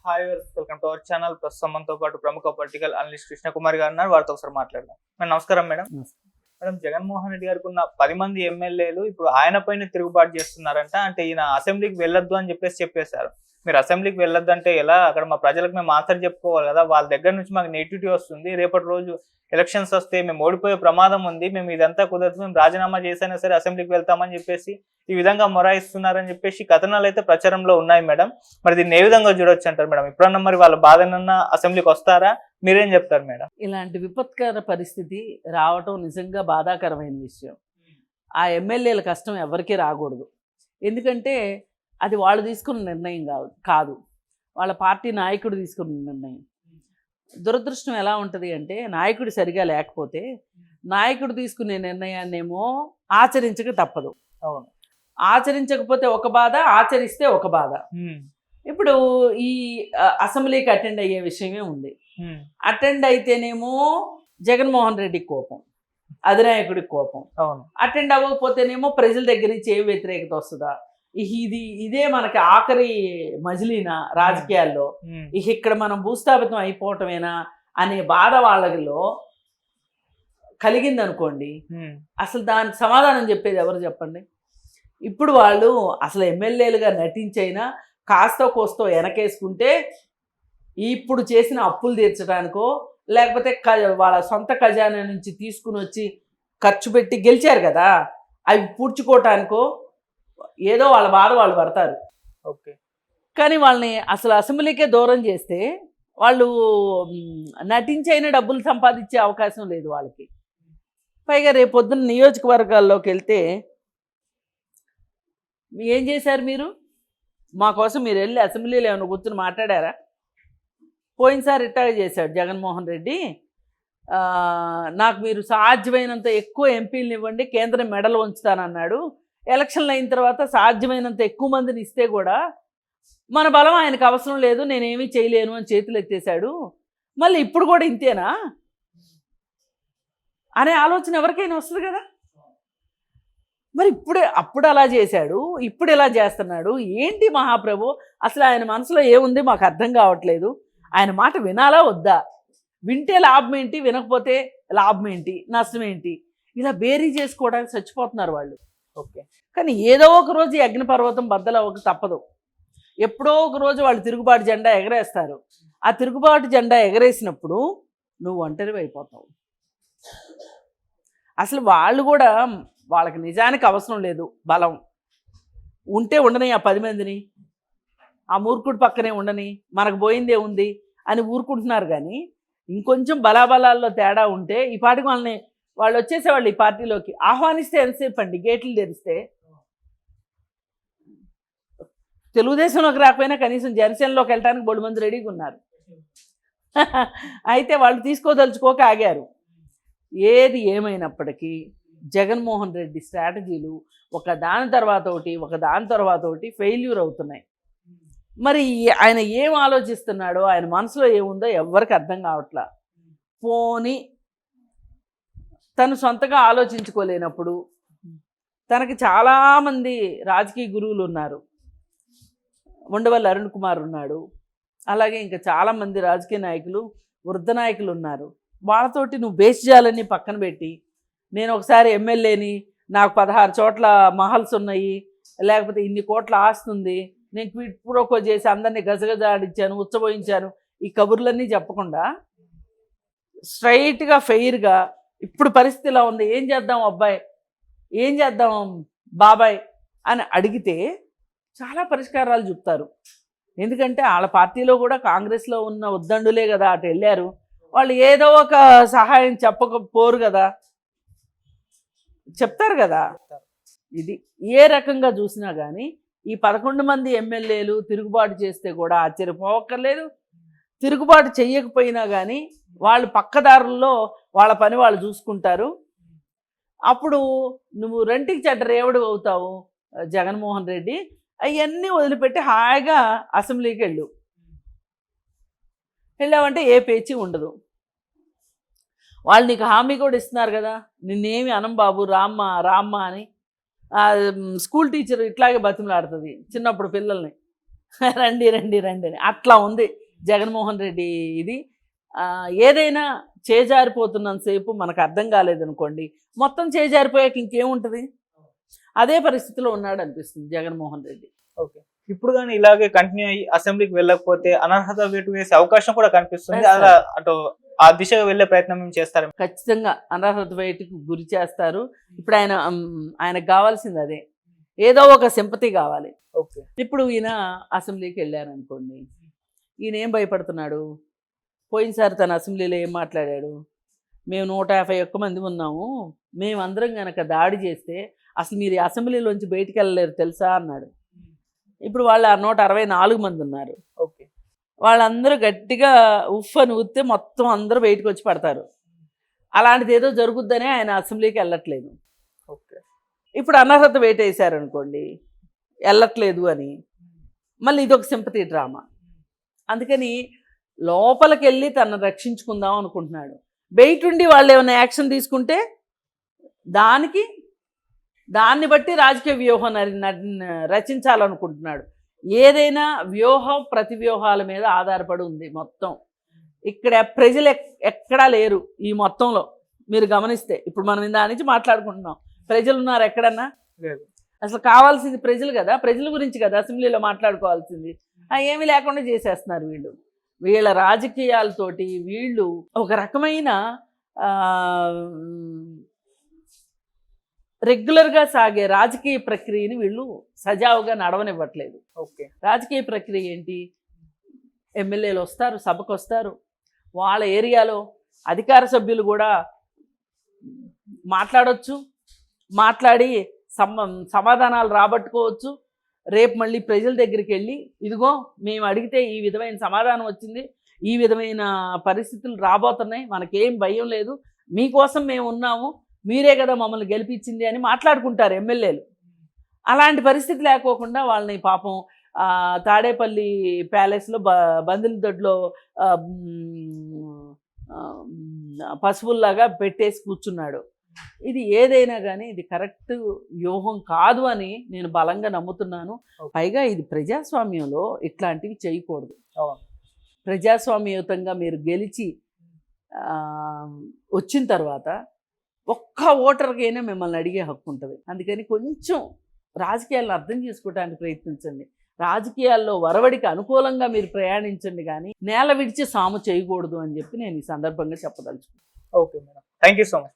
Hi welcome to our channel. ప్రస్తుతం మనతో పాటు ప్రముఖ పొలిటికల్ అనలిస్ట్ కృష్ణ కుమార్ గారు ఉన్నారు. వారితో ఒకసారి మాట్లాడదాం. మేడం నమస్కారం. మేడం జగన్మోహన్ రెడ్డి గారికి ఉన్న 10 మంది ఎమ్మెల్యేలు ఇప్పుడు ఆయన పైన తిరుగుబాటు చేస్తున్నారంట. అంటే ఈయన అసెంబ్లీకి వెళ్ళొద్దు అని చెప్పేశారు. మీరు అసెంబ్లీకి వెళ్ళొద్దు అంటే ఎలా? అక్కడ మా ప్రజలకు మేము ఆన్సర్ చెప్పుకోవాలి కదా. వాళ్ళ దగ్గర నుంచి మాకు నెగిటివిటీ వస్తుంది. రేపటి రోజు ఎలక్షన్స్ వస్తే మేము ఓడిపోయే ప్రమాదం ఉంది. మేము ఇదంతా కుదరదు, మేము రాజీనామా చేసైనా సరే అసెంబ్లీకి వెళ్తామని చెప్పేసి ఈ విధంగా మొరాయిస్తున్నారని చెప్పేసి కథనాలు అయితే ప్రచారంలో ఉన్నాయి మేడం. మరి దీన్ని ఏ విధంగా చూడొచ్చు అంటారు మేడం? ఇప్పుడన్నా మరి వాళ్ళ బాధనన్నా అసెంబ్లీకి వస్తారా? మీరేం చెప్తారు మేడం? ఇలాంటి విపత్కర పరిస్థితి రావటం నిజంగా బాధాకరమైన విషయం. ఆ ఎమ్మెల్యేల కష్టం ఎవరికీ రాకూడదు. ఎందుకంటే అది వాళ్ళు తీసుకున్న నిర్ణయం కాదు, వాళ్ళ పార్టీ నాయకుడు తీసుకున్న నిర్ణయం. దురదృష్టం ఎలా ఉంటుంది అంటే, నాయకుడు సరిగా లేకపోతే నాయకుడు తీసుకునే నిర్ణయాన్నేమో ఆచరించక తప్పదు. అవును, ఆచరించకపోతే ఒక బాధ, ఆచరిస్తే ఒక బాధ. ఇప్పుడు ఈ అసెంబ్లీకి అటెండ్ అయ్యే విషయమే ఉంది. అటెండ్ అయితేనేమో జగన్మోహన్ రెడ్డికి కోపం, అధినాయకుడికి కోపం. అవును, అటెండ్ అవ్వకపోతేనేమో ప్రజల దగ్గర నుంచి ఏం వ్యతిరేకత వస్తుందా? ఇదే మనకి ఆఖరి మజిలీనా రాజకీయాల్లో? ఇక్కడ మనం భూస్థాపితం అయిపోవటమేనా అనే బాధ వాళ్ళలో కలిగిందనుకోండి, అసలు దానికి సమాధానం చెప్పేది ఎవరు చెప్పండి? ఇప్పుడు వాళ్ళు అసలు ఎమ్మెల్యేలుగా నటించైనా కాస్తో కోస్తో వెనకేసుకుంటే ఇప్పుడు చేసిన అప్పులు తీర్చడానికో, లేకపోతే వాళ్ళ సొంత ఖజానా నుంచి తీసుకుని వచ్చి ఖర్చు పెట్టి గెలిచారు కదా, అవి పూడ్చుకోవటానికో ఏదో వాళ్ళ బాధ వాళ్ళు పడతారు. ఓకే, కానీ వాళ్ళని అసలు అసెంబ్లీకే దూరం చేస్తే వాళ్ళు నటించైన డబ్బులు సంపాదించే అవకాశం లేదు వాళ్ళకి. పైగా రేపు పొద్దున్న నియోజకవర్గాల్లోకి వెళ్తే ఏం చేశారు మీరు? మా కోసం మీరు వెళ్ళి అసెంబ్లీలో ఏమైనా కూర్చొని మాట్లాడారా? పోయినసారి ఇట్టాగే చేశాడు జగన్మోహన్ రెడ్డి. నాకు మీరు సాధ్యమైనంత ఎక్కువ ఎంపీలను ఇవ్వండి, కేంద్రం మెడలు ఉంచుతానన్నాడు. ఎలక్షన్లు అయిన తర్వాత సాధ్యమైనంత ఎక్కువ మందిని ఇస్తే కూడా మన బలం ఆయనకు అవసరం లేదు, నేనేమీ చేయలేను అని చేతులు ఎత్తేసాడు. మళ్ళీ ఇప్పుడు కూడా ఇంతేనా అనే ఆలోచన ఎవరికైనా వస్తుంది కదా. మరి అప్పుడు అలా చేశాడు, ఇప్పుడు ఎలా చేస్తున్నాడు? ఏంటి మహాప్రభు, అసలు ఆయన మనసులో ఏముంది మాకు అర్థం కావట్లేదు. ఆయన మాట వినాలా వద్దా? వింటే లాభం ఏంటి, వినకపోతే లాభం ఏంటి, నష్టం ఏంటి? ఇలా బేరీ చేసుకోవడానికి చచ్చిపోతున్నారు వాళ్ళు. ఓకే, కానీ ఏదో ఒక రోజు ఈ అగ్నిపర్వతం బద్దలవ్వక తప్పదు. ఎప్పుడో ఒక రోజు వాళ్ళు తిరుగుబాటు జెండా ఎగరేస్తారు. ఆ తిరుగుబాటు జెండా ఎగరేసినప్పుడు నువ్వు ఒంటరి అయిపోతావు. అసలు వాళ్ళు కూడా వాళ్ళకి నిజానికి అవసరం లేదు బలం. ఉంటే ఉండని ఆ 10 మందిని, ఆ మూర్ఖుడి పక్కనే ఉండని, మనకు పోయిందే ఉంది అని ఊరుకుంటున్నారు. కానీ ఇంకొంచెం బలాబలాల్లో తేడా ఉంటే ఈ పాటికి వాళ్ళు వచ్చేసేవాళ్ళు. ఈ పార్టీలోకి ఆహ్వానిస్తే ఎంతసేపు అండి, గేట్లు తెరిస్తే. తెలుగుదేశంలోకి రాకపోయినా కనీసం జనసేనలోకి వెళ్ళడానికి 3 మంది రెడీగా ఉన్నారు. అయితే వాళ్ళు తీసుకోదలుచుకోక ఆగారు. ఏది ఏమైనప్పటికీ జగన్మోహన్ రెడ్డి స్ట్రాటజీలు ఒక దాని తర్వాత ఒకటి ఫెయిల్యూర్ అవుతున్నాయి. మరి ఆయన ఏం ఆలోచిస్తున్నాడో, ఆయన మనసులో ఏముందో ఎవరికి అర్థం కావట్లా. పోనీ తను సొంతగా ఆలోచించుకోలేనప్పుడు తనకి చాలామంది రాజకీయ గురువులు ఉన్నారు. ఉండవల్లి అరుణ్ కుమార్ ఉన్నాడు, అలాగే ఇంకా చాలామంది రాజకీయ నాయకులు, వృద్ధ నాయకులు ఉన్నారు. వాళ్ళతోటి నువ్వు బేస్ చేయాలని పక్కన పెట్టి, నేను ఒకసారి ఎమ్మెల్యేని, నాకు 16 చోట్ల మహల్స్ ఉన్నాయి, లేకపోతే ఇన్ని కోట్ల ఆస్తుంది, నేను క్విట్ ప్రోకో చేసి అందరినీ గజగజాడించాను, ఉచ్చబోయించాను, ఈ కబుర్లన్నీ చెప్పకుండా స్ట్రైట్గా ఫెయిర్గా ఇప్పుడు పరిస్థితి ఇలా ఉంది, ఏం చేద్దాం అబ్బాయి, ఏం చేద్దాం బాబాయ్ అని అడిగితే చాలా పరిష్కారాలు చెప్తారు. ఎందుకంటే వాళ్ళ పార్టీలో కూడా కాంగ్రెస్లో ఉన్న ఉద్దండులే కదా అటు వెళ్ళారు. వాళ్ళు ఏదో ఒక సహాయం చెప్పకపోరు కదా, చెప్తారు కదా. ఇది ఏ రకంగా చూసినా కానీ ఈ 11 మంది ఎమ్మెల్యేలు తిరుగుబాటు చేస్తే కూడా ఆశ్చర్యపోవక్కర్లేదు. తిరుగుబాటు చెయ్యకపోయినా కానీ వాళ్ళు పక్కదారుల్లో వాళ్ళ పని వాళ్ళు చూసుకుంటారు. అప్పుడు నువ్వు రెంటికి చెడ్డ రేవడు అవుతావు జగన్మోహన్ రెడ్డి. అవన్నీ వదిలిపెట్టి హాయిగా అసెంబ్లీకి వెళ్ళావంటే ఏ పేచీ ఉండదు. వాళ్ళు నీకు హామీ కూడా ఇస్తున్నారు కదా, నిన్నేమి అనం బాబు, రామ్మ అని. స్కూల్ టీచర్ ఇట్లాగే బతిమలాడుతుంది చిన్నప్పుడు పిల్లల్ని, రండి రండి రండి అని అట్లా ఉంది జగన్మోహన్ రెడ్డి ఇది. ఏదైనా చేజారిపోతున్నంతసేపు మనకు అర్థం కాలేదనుకోండి, మొత్తం చేజారిపోయాక ఇంకేముంటుంది, అదే పరిస్థితిలో ఉన్నాడు అనిపిస్తుంది జగన్మోహన్ రెడ్డి. ఓకే. ఇప్పుడు కానీ ఇలాగే కంటిన్యూ అయ్యి అసెంబ్లీకి వెళ్ళకపోతే అనర్హత వేటు వేసే అవకాశం కూడా కనిపిస్తుంది. అలా అటు ఆ దిశగా వెళ్లే ప్రయత్నం మేము చేస్తారు. ఖచ్చితంగా అనర్హత వేటుకు గురి చేస్తారు. ఇప్పుడు ఆయనకు కావాల్సింది అదే, ఏదో ఒక సింపతి కావాలి. ఓకే. ఇప్పుడు ఈయన అసెంబ్లీకి వెళ్ళారనుకోండి, ఈయన ఏం భయపడుతున్నాడు, పోయినసారి తన అసెంబ్లీలో ఏం మాట్లాడాడు, మేము 151 మంది ఉన్నాము, మేమందరం కనుక దాడి చేస్తే అసలు మీరు అసెంబ్లీలోంచి బయటికి వెళ్ళలేరు తెలుసా అన్నాడు. ఇప్పుడు వాళ్ళు 164 మంది ఉన్నారు. ఓకే. వాళ్ళందరూ గట్టిగా ఉఫ్ అని ఊస్తే మొత్తం అందరూ బయటకు వచ్చి పడతారు. అలాంటిది ఏదో జరుగుద్దనే ఆయన అసెంబ్లీకి వెళ్ళట్లేదు. ఓకే. ఇప్పుడు అనర్హత వేటేశారనుకోండి, వెళ్ళట్లేదు అని, మళ్ళీ ఇదొక సింపతి డ్రామా. అందుకని లోపలికి వెళ్ళి తనను రక్షించుకుందాం అనుకుంటున్నాడు. బయట ఉండి వాళ్ళు ఏమైనా యాక్షన్ తీసుకుంటే దాన్ని బట్టి రాజకీయ వ్యూహం రచించాలనుకుంటున్నాడు. ఏదైనా వ్యూహం ప్రతి వ్యూహాల మీద ఆధారపడి ఉంది మొత్తం. ఇక్కడ ప్రజలు ఎక్కడా లేరు ఈ మొత్తంలో. మీరు గమనిస్తే ఇప్పుడు మనం దాని నుంచి మాట్లాడుకుంటున్నాం, ప్రజలు ఉన్నారు ఎక్కడన్నా? అసలు కావాల్సింది ప్రజలు కదా, ప్రజల గురించి కదా అసెంబ్లీలో మాట్లాడుకోవాల్సింది. ఏమీ లేకుండా చేసేస్తున్నారు వీళ్ళు. వీళ్ళ రాజకీయాలతోటి వీళ్ళు ఒక రకమైన రెగ్యులర్గా సాగే రాజకీయ ప్రక్రియని వీళ్ళు సజావుగా నడవనివ్వట్లేదు. ఓకే. రాజకీయ ప్రక్రియ ఏంటి, ఎమ్మెల్యేలు వస్తారు, సభకు వస్తారు, వాళ్ళ ఏరియాలో అధికార సభ్యులు కూడా మాట్లాడవచ్చు, మాట్లాడి సమాధానాలు రాబట్టుకోవచ్చు. రేపు మళ్ళీ ప్రజల దగ్గరికి వెళ్ళి ఇదిగో మేము అడిగితే ఈ విధమైన సమాధానం వచ్చింది, ఈ విధమైన పరిస్థితులు రాబోతున్నాయి, మనకేం భయం లేదు, మీకోసం మేము ఉన్నాము, మీరే కదా మమ్మల్ని గెలిపించింది అని మాట్లాడుకుంటారు ఎమ్మెల్యేలు. అలాంటి పరిస్థితి లేకోకుండా వాళ్ళని పాపం తాడేపల్లి ప్యాలెస్లో బందుల దొడ్లో పశువుల్లాగా పెట్టేసి కూర్చున్నాడు. ఇది ఏదైనా కానీ ఇది కరెక్ట్ వ్యూహం కాదు అని నేను బలంగా నమ్ముతున్నాను. పైగా ఇది ప్రజాస్వామ్యంలో ఇట్లాంటివి చేయకూడదు. ప్రజాస్వామ్యయుతంగా మీరు గెలిచి వచ్చిన తర్వాత ఒక్క ఓటర్కైనా మిమ్మల్ని అడిగే హక్కు ఉంటుంది. అందుకని కొంచెం రాజకీయాలను అర్థం చేసుకోవడానికి ప్రయత్నించండి. రాజకీయాల్లో వరవడికి అనుకూలంగా మీరు ప్రయాణించండి, కానీ నేల విడిచి సాము చేయకూడదు అని చెప్పి నేను ఈ సందర్భంగా చెప్పదలుచుకున్నాను. Okay madam, thank you so much.